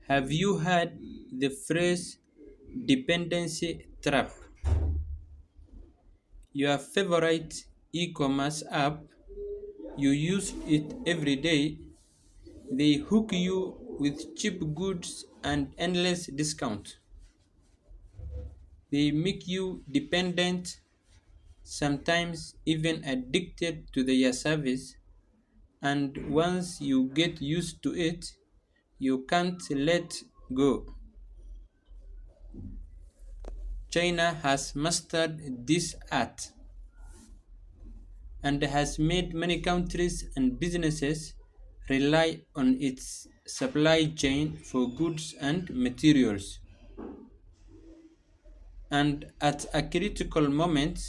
Have you heard the phrase dependency trap? Your favorite e-commerce app, you use it every day. They hook you with cheap goods and endless discounts. They make you dependent, sometimes even addicted to their service, and once you get used to it, you can't let go. China has mastered this art and has made many countries and businesses rely on its supply chain for goods and materials. And at a critical moment,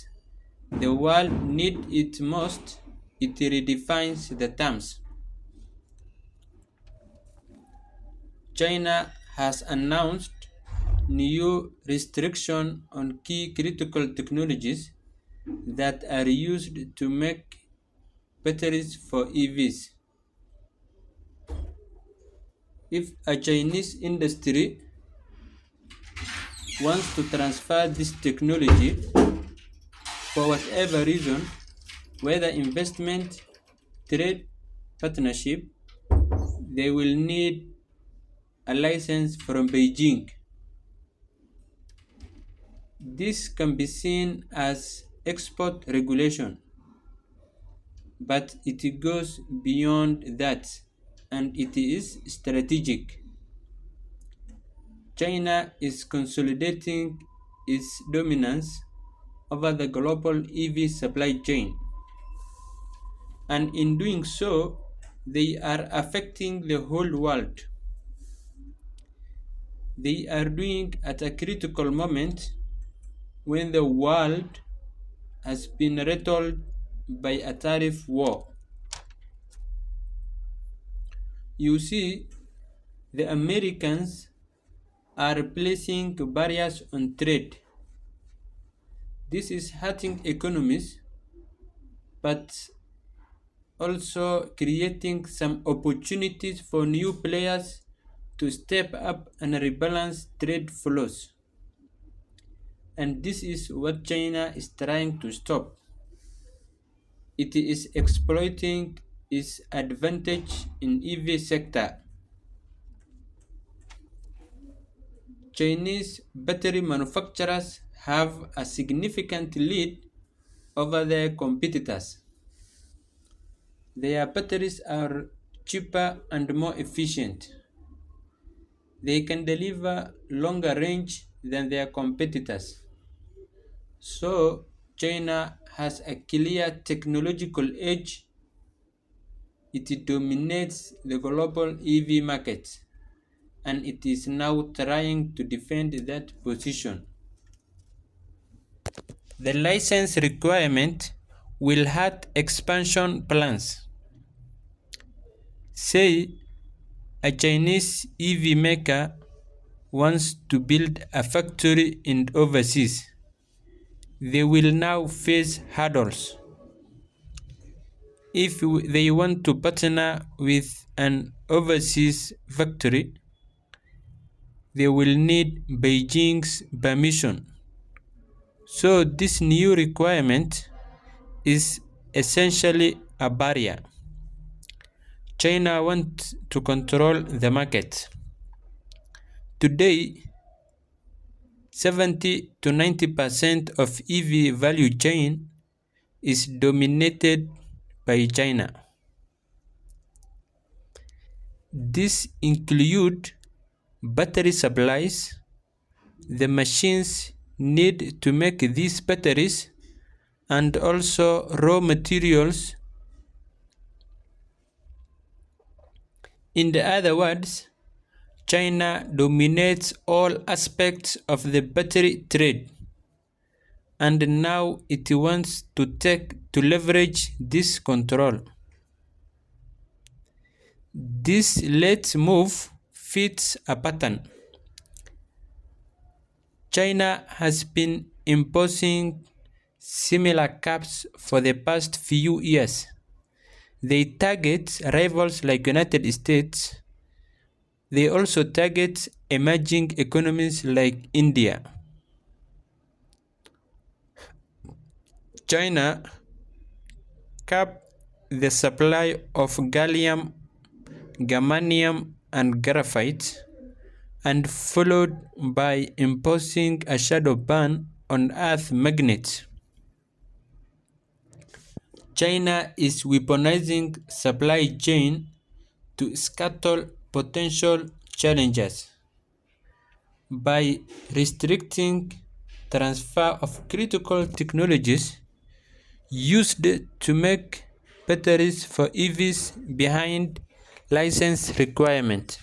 the world needs it most, it redefines the terms. China has announced new restrictions on key critical technologies that are used to make batteries for EVs. If a Chinese industry wants to transfer this technology for whatever reason, whether investment, trade, partnership, they will need a license from Beijing. This can be seen as export regulation, but it goes beyond that and it is strategic. China is consolidating its dominance over the global EV supply chain, and in doing so, they are affecting the whole world. They are doing at a critical moment when the world has been rattled by a tariff war. You see, the Americans are placing barriers on trade. This is hurting economies, but also creating some opportunities for new players to step up and rebalance trade flows. And this is what China is trying to stop. It is exploiting its advantage in EV sector. Chinese battery manufacturers have a significant lead over their competitors. Their batteries are cheaper and more efficient. They can deliver longer range than their competitors. So, China has a clear technological edge. It dominates the global EV market and it is now trying to defend that position. The license requirement will hurt expansion plans. Say a Chinese EV maker wants to build a factory in overseas. They will now face hurdles. If they want to partner with an overseas factory, they will need Beijing's permission. So this new requirement is essentially a barrier. China wants to control the market. Today, 70 to 90% of EV value chain is dominated by China. This include battery supplies, the machines need to make these batteries, and also raw materials. In the other words, China dominates all aspects of the battery trade, and now it wants to leverage this control. This let's move fits a pattern. China has been imposing similar caps for the past few years. They target rivals like United States, They also target emerging economies like India. China capped the supply of gallium, germanium, and graphite, and followed by imposing a shadow ban on earth magnets. China is weaponizing supply chain to scuttle potential challenges by restricting transfer of critical technologies used to make batteries for EVs behind license requirements.